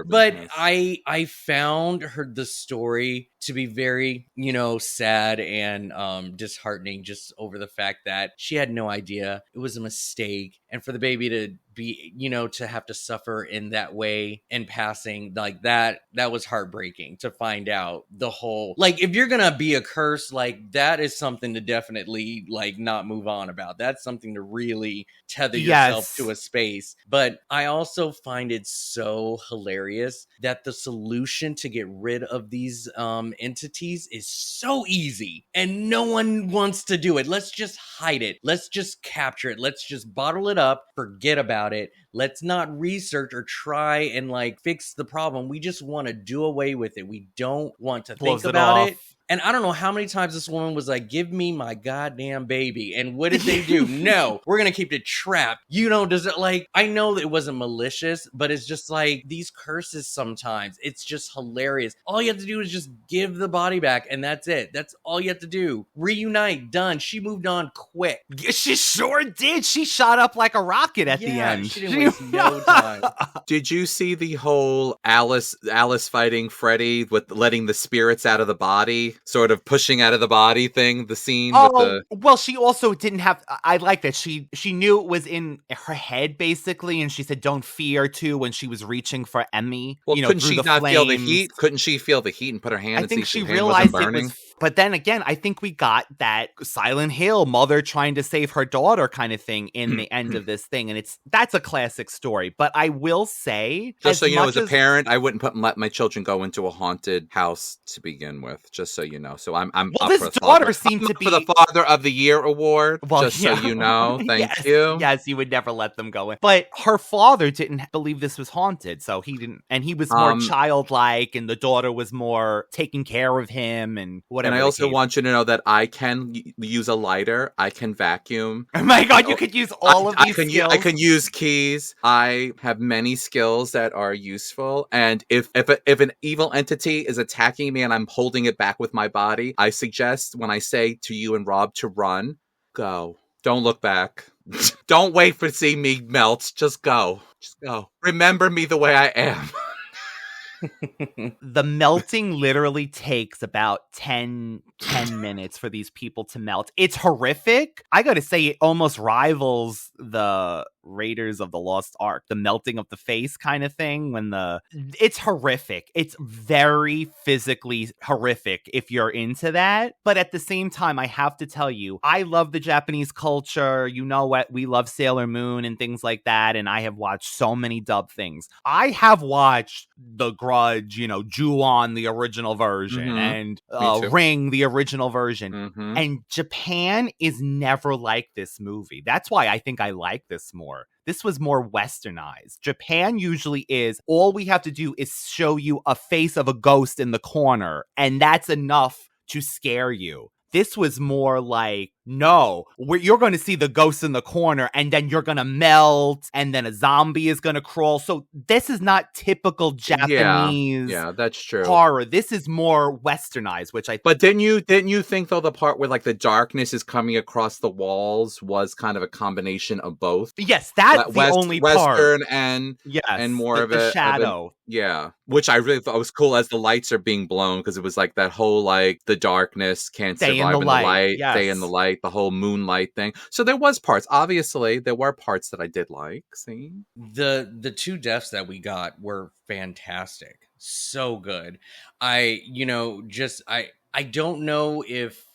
But yes. I found the story to be very, you know, sad and disheartening, just over the fact that she had no idea it was a mistake, and for the baby to be, you know, to have to suffer in that way in passing like that was heartbreaking to find out the whole, like, if you're gonna be a curse, like, that is something to definitely like not move on about. That's something to really tether yourself to a space. But I also find it so hilarious that the solution to get rid of these entities is so easy and no one wants to do it. Let's just hide it. Let's just capture it. Let's just bottle it up, forget about it. Let's not research or try and like fix the problem. We just want to do away with it. We don't want to think about it. And I don't know how many times this woman was like, give me my goddamn baby. And what did they do? No, we're going to keep it trapped. You know, does it, like, I know that it wasn't malicious, but it's just like these curses sometimes. It's just hilarious. All you have to do is just give the body back and that's it. That's all you have to do. Reunite, done. She moved on quick. She sure did. She shot up like a rocket at the end. She didn't waste no time. Did you see the whole Alice fighting Freddy with letting the spirits out of the body? Sort of pushing out of the body thing, the scene with the... Well, she also didn't have... I like that. She knew it was in her head, basically, and she said, don't fear, too, when she was reaching for Emmy. Well, you know, couldn't she not feel the flames. heat? Couldn't she feel the heat and put her hand I and think see she her hand realized wasn't it burning? was... But then again, I think we got that Silent Hill mother trying to save her daughter kind of thing in the end of this thing. And that's a classic story. But I will say... Just so you know, as a parent, I wouldn't let my children go into a haunted house to begin with, just so you know. So I'm well, this daughter seemed to be... for the Father of the Year award, so you know. Thank you. Yes, you would never let them go in. But her father didn't believe this was haunted, so he didn't... And he was more childlike, and the daughter was more taking care of him and whatever. And I also want you to know that I can use a lighter. I can vacuum. Oh my God, you could use all of these skills. I can use keys. I have many skills that are useful. And if an evil entity is attacking me and I'm holding it back with my body, I suggest when I say to you and Rob to run, go. Don't look back. Don't wait for see me melt. Just go. Just go. Remember me the way I am. The melting literally takes about 10 minutes for these people to melt. It's horrific. I gotta say, it almost rivals the Raiders of the Lost Ark, the melting of the face kind of thing. It's horrific. It's very physically horrific if you're into that. But at the same time, I have to tell you, I love the Japanese culture. You know what? We love Sailor Moon and things like that. And I have watched so many dub things. I have watched The Grudge, you know, Ju-on, the original version, and Ring, the original version. And Japan is never like this movie. That's why I think I like this more. horror. This was more westernized. Japan usually is, all we have to do is show you a face of a ghost in the corner, and that's enough to scare you. This was more like, no, you're going to see the ghost in the corner and then you're going to melt and then a zombie is going to crawl. So this is not typical Japanese yeah, that's true. horror. This is more westernized, which I But didn't you think though the part where like the darkness is coming across the walls was kind of a combination of both? Yes, that's the only part. Western and yes, and more of the shadow. Yeah, which I really thought was cool as the lights are being blown, because it was like that whole like the darkness can't Stay survive in the light, yes. stay in the light, the whole moonlight thing. So there was parts. Obviously, there were parts that I did like. See, The two deaths that we got were fantastic, so good. I don't know if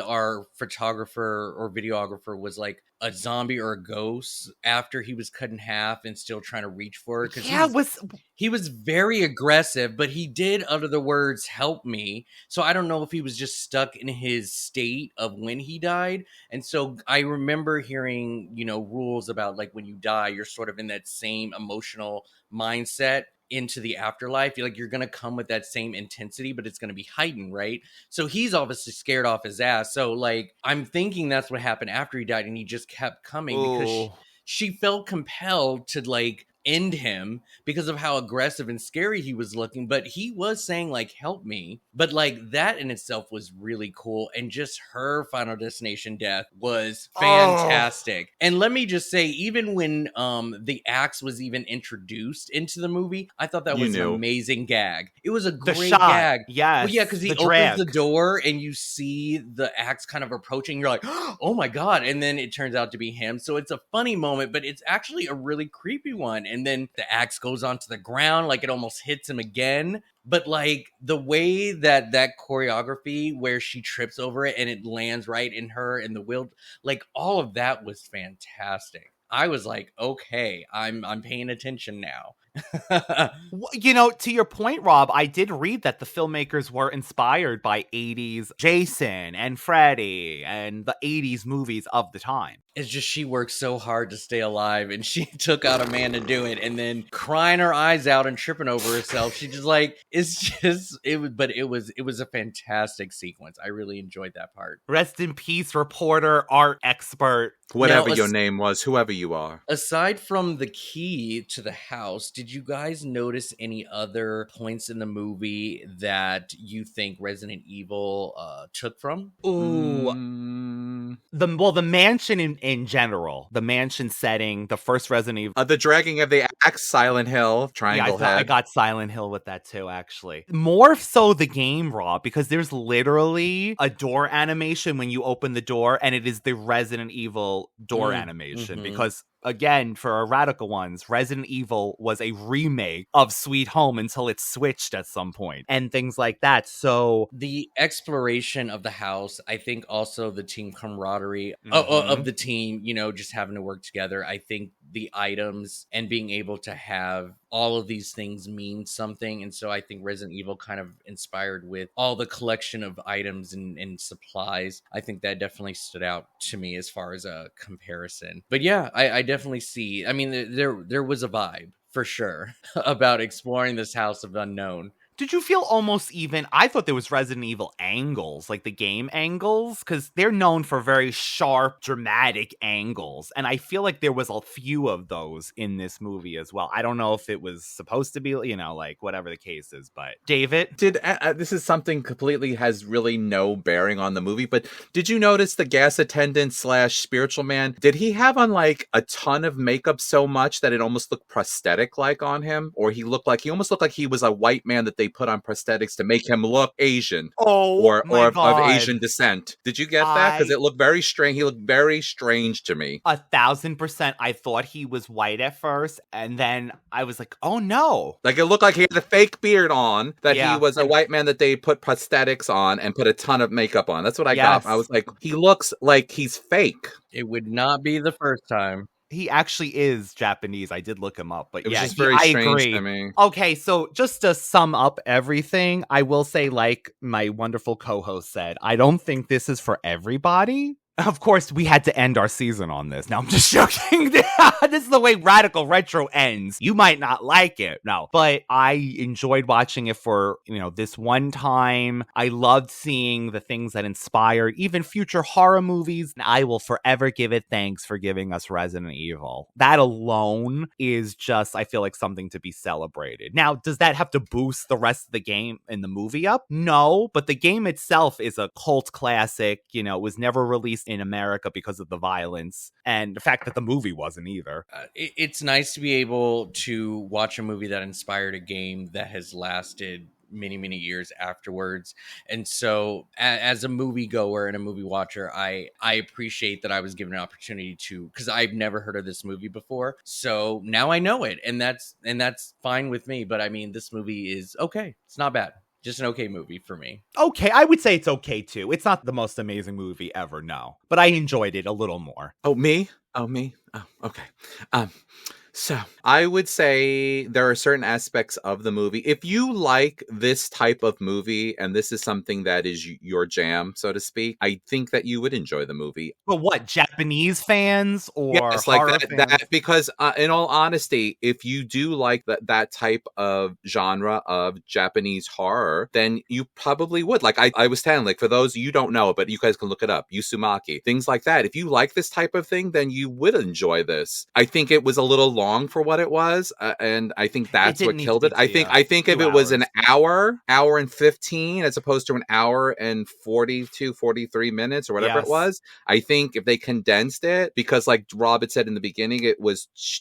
our photographer or videographer was like a zombie or a ghost after he was cut in half and still trying to reach for it. Because he was very aggressive, but he did utter the words "help me." So I don't know if he was just stuck in his state of when he died. And so I remember hearing, rules about like when you die, you're sort of in that same emotional mindset into the afterlife. You're going to come with that same intensity, but it's going to be heightened, right? So he's obviously scared off his ass. So like, I'm thinking that's what happened after he died, and he just kept coming because she felt compelled to like end him because of how aggressive and scary he was looking. But he was saying like, help me. But like that in itself was really cool. And just her Final Destination death was fantastic. And let me just say, even when the axe was even introduced into the movie, I thought that was an amazing gag. It was a great gag. Yes. Well, yeah, because he opens the door and you see the axe kind of approaching. You're like, oh my God. And then it turns out to be him. So it's a funny moment, but it's actually a really creepy one. And then the axe goes onto the ground, like it almost hits him again. But like the way that choreography where she trips over it and it lands right in her in the wheel, like all of that was fantastic. I was like, okay, I'm paying attention now. To your point, Rob, I did read that the filmmakers were inspired by 80s Jason and Freddy and the 80s movies of the time. It's just she worked so hard to stay alive, and she took out a man to do it, and then crying her eyes out and tripping over herself. She just like it was a fantastic sequence. I really enjoyed that part. Rest in peace, reporter, art expert, whatever your name was, whoever you are. Aside from the key to the house, did you guys notice any other points in the movie that you think Resident Evil took from? The mansion in general, the mansion setting, the first Resident Evil. The dragging of the axe, Silent Hill, Triangle Head. I got Silent Hill with that too, actually. More so the game, Rob, because there's literally a door animation when you open the door, and it is the Resident Evil door animation, because again, for our radical ones, Resident Evil was a remake of Sweet Home until it switched at some point and things like that. So the exploration of the house, I think also the team camaraderie of the team, just having to work together. I think the items and being able to have all of these things mean something. And so I think Resident Evil kind of inspired with all the collection of items and supplies. I think that definitely stood out to me as far as a comparison. But yeah, I definitely see. I mean, there was a vibe for sure about exploring this house of unknown. Did you feel almost even, I thought there was Resident Evil angles, like the game angles, because they're known for very sharp, dramatic angles. And I feel like there was a few of those in this movie as well. I don't know if it was supposed to be, like whatever the case is, but David? This is something completely has really no bearing on the movie, but did you notice the gas attendant / spiritual man? Did he have on like a ton of makeup so much that it almost looked prosthetic like on him? Or he almost looked like he was a white man that they put on prosthetics to make him look Asian or of Asian descent. Did you get that? Because it looked very strange. He looked very strange to me. 1,000%. I thought he was white at first, and then I was like, oh no. Like it looked like he had a fake beard on, that he was a white man that they put prosthetics on and put a ton of makeup on. That's what I got. I was like, he looks like he's fake. It would not be the first time. He actually is Japanese. I did look him up, but it was just very strange to me. Okay, so just to sum up everything, I will say, like my wonderful co-host said, I don't think this is for everybody. Of course, we had to end our season on this. Now, I'm just joking. This is the way Radical Retro ends. You might not like it. No, but I enjoyed watching it for, this one time. I loved seeing the things that inspired even future horror movies. And I will forever give it thanks for giving us Resident Evil. That alone is just, I feel like, something to be celebrated. Now, does that have to boost the rest of the game and the movie up? No, but the game itself is a cult classic. It was never released in America because of the violence and the fact that the movie wasn't either. It's nice to be able to watch a movie that inspired a game that has lasted many, many years afterwards. And so as a movie goer and a movie watcher, I appreciate that I was given an opportunity to, because I've never heard of this movie before. So now I know it, and that's fine with me. But I mean, this movie is okay. It's not bad. Just an okay movie for me. Okay, I would say it's okay too. It's not the most amazing movie ever, no. But I enjoyed it a little more. Oh, me? Oh, okay. So I would say there are certain aspects of the movie. If you like this type of movie and this is something that is your jam, so to speak, I think that you would enjoy the movie. But what, Japanese fans or yes, like that because in all honesty, if you do like that type of genre of Japanese horror, then you probably would. Like I was telling, like for those you don't know, but you guys can look it up, Uzumaki, things like that. If you like this type of thing, then you would enjoy this. I think it was a little long for what it was, and I think that's what killed it. I think if it was an hour and 15 as opposed to an hour and 43 minutes or whatever it was, I think if they condensed it, because like Rob had said in the beginning,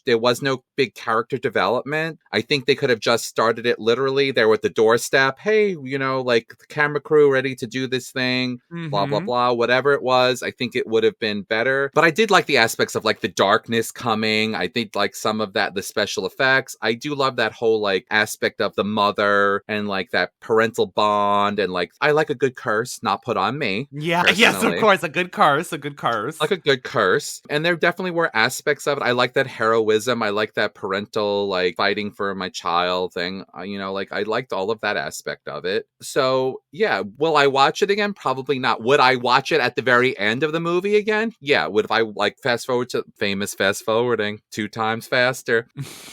there was no big character development. I think they could have just started it literally there with the doorstep. Hey, like the camera crew ready to do this thing, blah blah blah, whatever it was. I think it would have been better. But I did like the aspects of like the darkness coming. I think like some of that, the special effects. I do love that whole like aspect of the mother and like that parental bond, and like I like a good curse not put on me. Yeah, personally. Yes, of course, a good curse. Like a good curse. And there definitely were aspects of it. I like that heroism. I like that parental like fighting for my child thing. Like I liked all of that aspect of it. So yeah, will I watch it again? Probably not. Would I watch it at the very end of the movie again? Yeah. Would if I like fast forward to famous fast forwarding 2 times faster?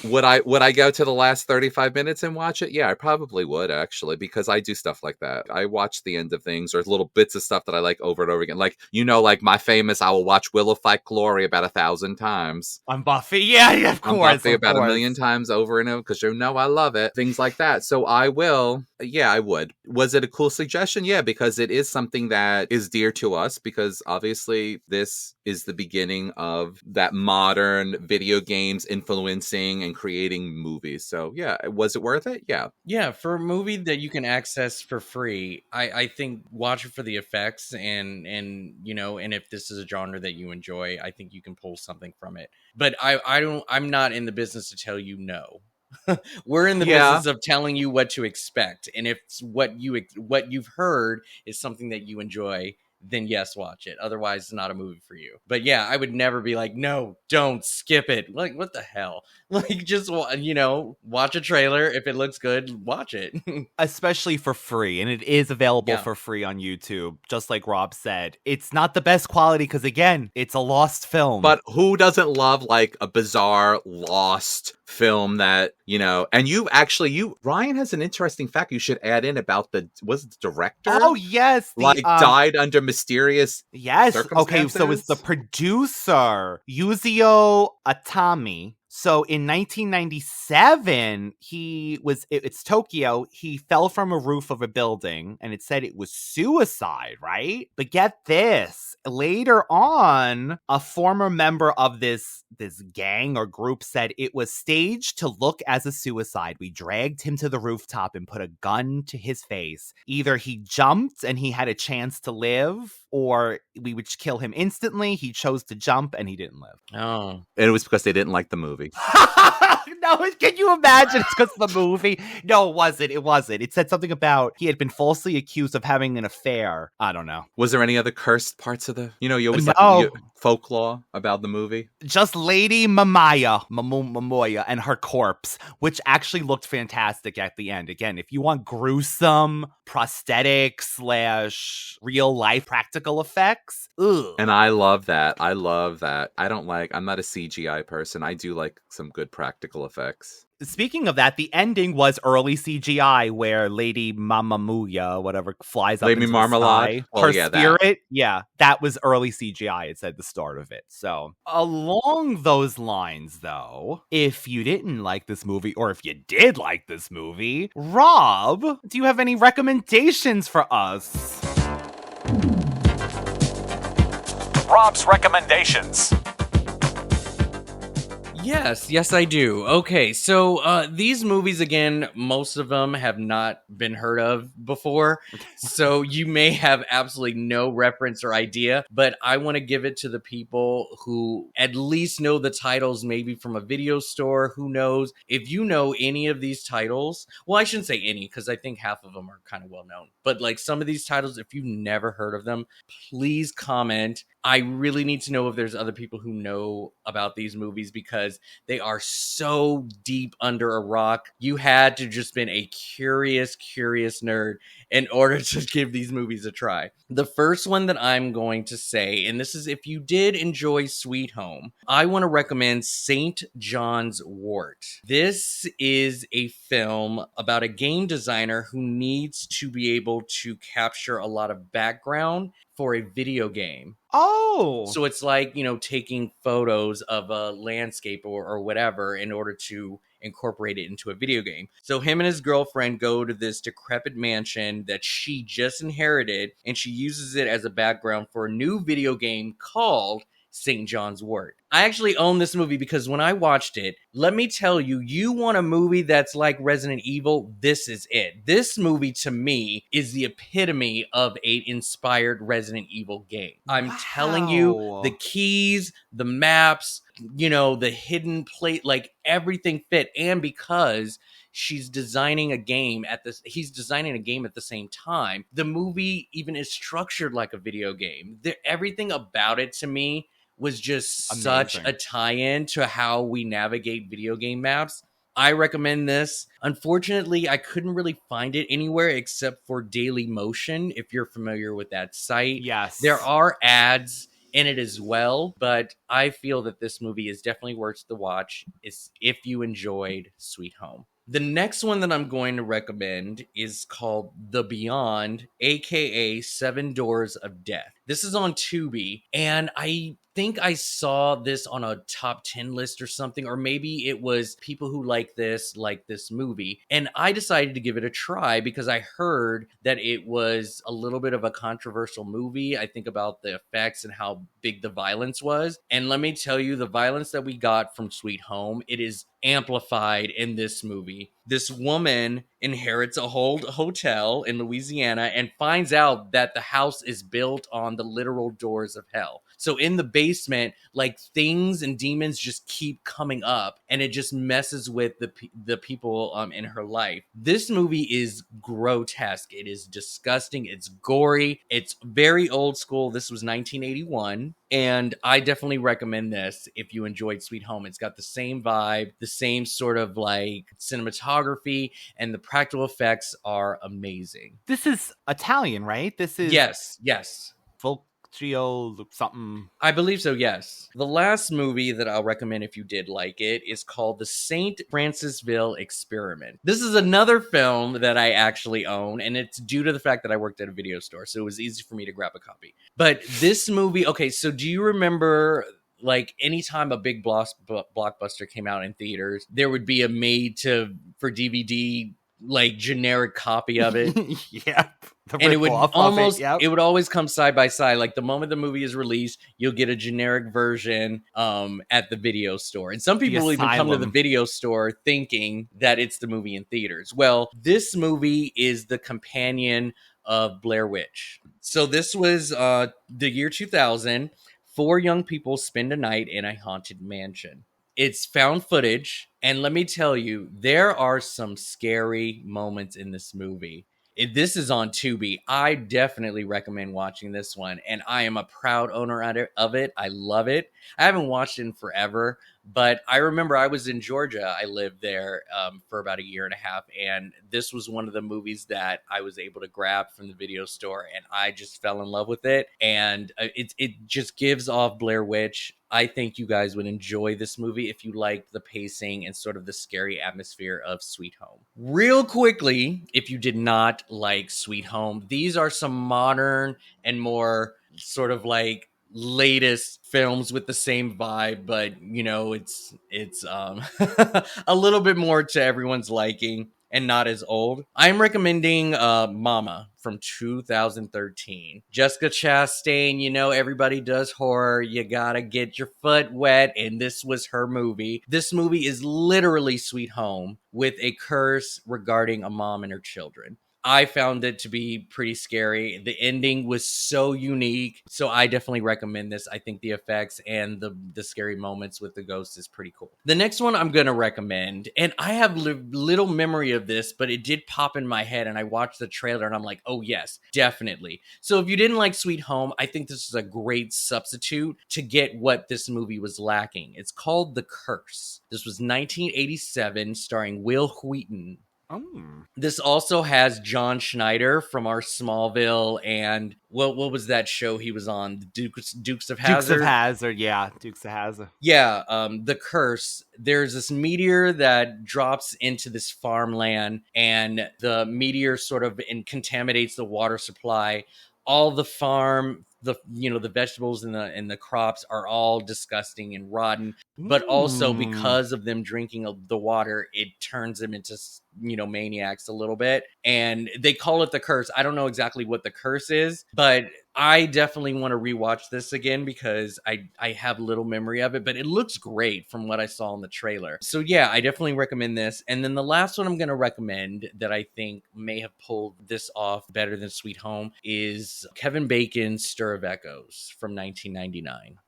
Would I go to the last 35 minutes and watch it? Yeah, I probably would actually, because I do stuff like that. I watch the end of things or little bits of stuff that I like over and over again. Like, like my famous, I will watch Willow Fight Glory about 1,000 times. I'm Buffy. Yeah, of course. I'm Buffy about 1 million times over and over because I love it. Things like that. So I will. Yeah, I would. Was it a cool suggestion? Yeah, because it is something that is dear to us, because obviously this is the beginning of that modern video games influencing and creating movies. So yeah, was it worth it? Yeah, for a movie that you can access for free, I think watch it for the effects and if this is a genre that you enjoy, I think you can pull something from it. But I'm not in the business to tell you no. We're in the business of telling you what to expect, and if what you've heard is something that you enjoy, then yes, watch it. Otherwise, it's not a movie for you. But yeah, I would never be like, no, don't skip it. Like, what the hell? Like, just watch a trailer. If it looks good, watch it. Especially for free, and it is available for free on YouTube. Just like Rob said, it's not the best quality because again, it's a lost film. But who doesn't love like a bizarre lost film that and Ryan has an interesting fact you should add in about the director? Oh yes, died under mysterious circumstances. Okay, so it's the producer Yuzio Atami. So in 1997, it's Tokyo. He fell from a roof of a building and it said it was suicide, right? But get this, later on, a former member of this gang or group said it was staged to look as a suicide. We dragged him to the rooftop and put a gun to his face. Either he jumped and he had a chance to live, or we would kill him instantly. He chose to jump and he didn't live. Oh. And it was because they didn't like the movie. No, can you imagine? It's because of the movie. No, it wasn't. It wasn't. It said something about he had been falsely accused of having an affair. I don't know. Was there any other cursed parts of the? You always No. folklore about the movie. Just Lady Mamiya and her corpse, which actually looked fantastic at the end. Again, if you want gruesome prosthetic / real life practical effects, ugh. And I love that. I'm not a CGI person. I do like some good practical effects. Speaking of that, the ending was early CGI where Lady Mamamuya, whatever, flies up Lady into Marmalade? the sky. Well, Her yeah, spirit, that was early CGI. It said the start of it. So along those lines, though, if you didn't like this movie, or if you did like this movie, Rob, do you have any recommendations for us? Rob's recommendations. Yes, I do. Okay, so these movies, again, most of them have not been heard of before, so you may have absolutely no reference or idea, but I want to give it to the people who at least know the titles, maybe from a video store, who knows. If you know any of these titles, well, I shouldn't say any, because I think half of them are kind of well known, but like some of these titles, if you've never heard of them, please comment. I really need to know if there's other people who know about these movies, because they are so deep under a rock. You had to just been a curious nerd in order to give these movies a try. The first one that I'm going to say, and this is if you did enjoy Sweet Home, I want to recommend St. John's Wort. This is a film about a game designer who needs to be able to capture a lot of background for a video game. Oh! So it's like, taking photos of a landscape or whatever in order to incorporate it into a video game. So him and his girlfriend go to this decrepit mansion that she just inherited, and she uses it as a background for a new video game called St. John's Wort. I actually own this movie because when I watched it, let me tell you, you want a movie that's like Resident Evil, this is it. This movie, to me, is the epitome of an inspired Resident Evil game. I'm telling you, the keys, the maps, the hidden plate, like everything fit. And because he's designing a game at the same time, the movie even is structured like a video game. Everything about it, to me, was just such a tie-in to how we navigate video game maps. I recommend this. Unfortunately, I couldn't really find it anywhere except for Daily Motion, if you're familiar with that site. Yes. There are ads in it as well, but I feel that this movie is definitely worth the watch if you enjoyed Sweet Home. The next one that I'm going to recommend is called The Beyond, aka Seven Doors of Death. This is on Tubi, and I think I saw this on a top 10 list or something, or maybe it was people who like this movie, and I decided to give it a try because I heard that it was a little bit of a controversial movie. I think about the effects and how big the violence was, and let me tell you, the violence that we got from Sweet Home, it is amplified in this movie. This woman inherits a whole hotel in Louisiana and finds out that the house is built on the literal doors of hell. So in the basement, like, things and demons just keep coming up, and it just messes with the people in her life. This movie is grotesque. It is disgusting. It's gory. It's very old school. This was 1981. And I definitely recommend this if you enjoyed Sweet Home. It's got the same vibe, the same sort of like cinematography, and the practical effects are amazing. This is Italian, right? This is... Yes. Fulcio something. I believe so, yes. The last movie that I'll recommend if you did like it is called The St. Francisville Experiment. This is another film that I actually own, and it's due to the fact that I worked at a video store, so it was easy for me to grab a copy. But this movie, okay, so do you remember, like, anytime a big blockbuster came out in theaters, there would be a for DVD, like, generic copy of it? Yep. And it would always come side by side. Like, the moment the movie is released, you'll get a generic version at the video store. And some people will even come to the video store thinking that it's the movie in theaters. Well, this movie is the companion of Blair Witch. So this was the year 2000. 4 young people spend a night in a haunted mansion. It's found footage. And let me tell you, there are some scary moments in this movie. If this is on Tubi, I definitely recommend watching this one. And I am a proud owner of it. I love it. I haven't watched it in forever, but I remember I was in Georgia. I lived there for about a year and a half. And this was one of the movies that I was able to grab from the video store. And I just fell in love with it. And it just gives off Blair Witch. I think you guys would enjoy this movie if you like the pacing and sort of the scary atmosphere of Sweet Home. Real quickly, if you did not like Sweet Home, these are some modern and more sort of like latest films with the same vibe, but you know, it's a little bit more to everyone's liking and not as old. I'm recommending Mama from 2013. Jessica Chastain, you know, everybody does horror. You gotta get your foot wet, and this was her movie. This movie is literally Sweet Home with a curse regarding a mom and her children. I found it to be pretty scary. The ending was so unique. So I definitely recommend this. I think the effects and the scary moments with the ghost is pretty cool. The next one I'm going to recommend, and I have little memory of this, but it did pop in my head and I watched the trailer and I'm like, oh yes, definitely. So if you didn't like Sweet Home, I think this is a great substitute to get what this movie was lacking. It's called The Curse. This was 1987, starring Will Wheaton. This also has John Schneider from our Smallville and what was that show he was on? The Dukes of Hazzard? Dukes of Hazzard, yeah. Dukes of Hazzard. Yeah, The Curse. There's this meteor that drops into this farmland and the meteor sort of contaminates the water supply. All the farm, the vegetables and the crops are all disgusting and rotten, but also because of them drinking the water, it turns them into maniacs a little bit, and they call it The Curse. I don't know exactly what the curse is, but I definitely want to rewatch this again because I have little memory of it, but it looks great from what I saw in the trailer. So yeah, I definitely recommend this. And then the last one I'm going to recommend that I think may have pulled this off better than Sweet Home is Kevin Bacon's Stir of Echoes from 1999.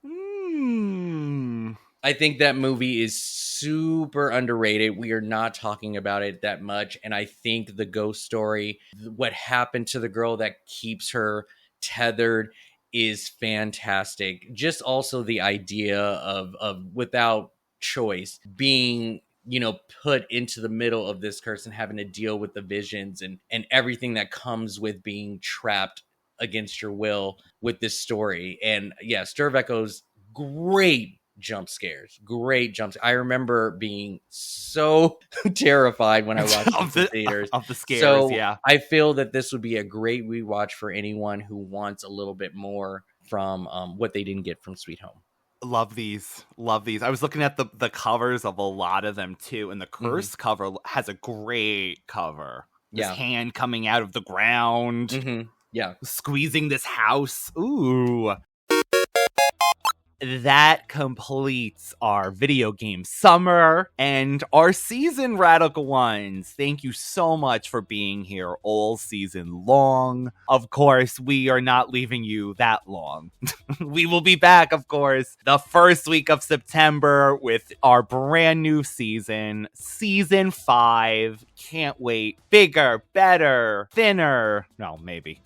I think that movie is super underrated. We are not talking about it that much. And I think the ghost story, what happened to the girl that keeps her tethered, is fantastic. Just also the idea of without choice being put into the middle of this curse and having to deal with the visions and everything that comes with being trapped against your will with this story. And yeah, Stir of Echoes, great jump scares. I remember being so terrified when I watched the theaters of the scares. So yeah, I feel that this would be a great rewatch for anyone who wants a little bit more from what they didn't get from Sweet Home. Love these. I was looking at the covers of a lot of them too, and the Curse cover has a great cover. This hand coming out of the ground. Yeah, squeezing this house. Ooh. That completes our video game summer and our season, Radical Ones. Thank you so much for being here all season long. Of course, we are not leaving you that long. We will be back, of course, the first week of September with our brand new season, Season 5. Can't wait. Bigger, better, thinner. No, maybe.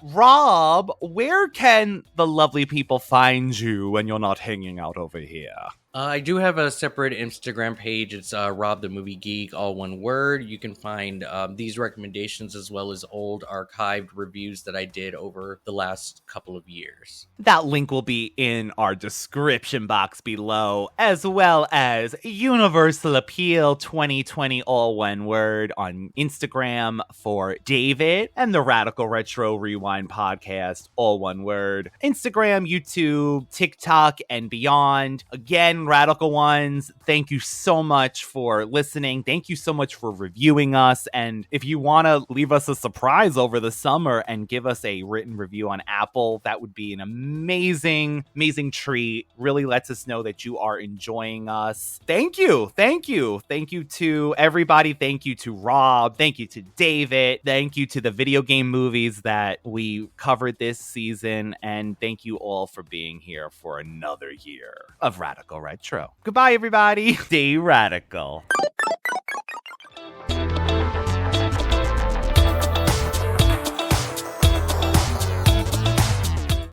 Rob, where can the lovely people find you when you're not hanging out over here? I do have a separate Instagram page. It's Rob the Movie Geek, all one word. You can find these recommendations as well as old archived reviews that I did over the last couple of years. That link will be in our description box below, as well as Universal Appeal 2020, all one word, on Instagram for David, and the Radical Retro Rewind podcast, all one word. Instagram, YouTube, TikTok, and beyond. Again, Radical Ones, thank you so much for listening. Thank you so much for reviewing us. And if you want to leave us a surprise over the summer and give us a written review on Apple, that would be an amazing treat. Really lets us know that you are enjoying us. Thank you to everybody. Thank you to Rob. Thank you to David. Thank you to the video game movies that we covered this season. And thank you all for being here for another year of Radical Retro. retro. Goodbye, everybody. Stay radical.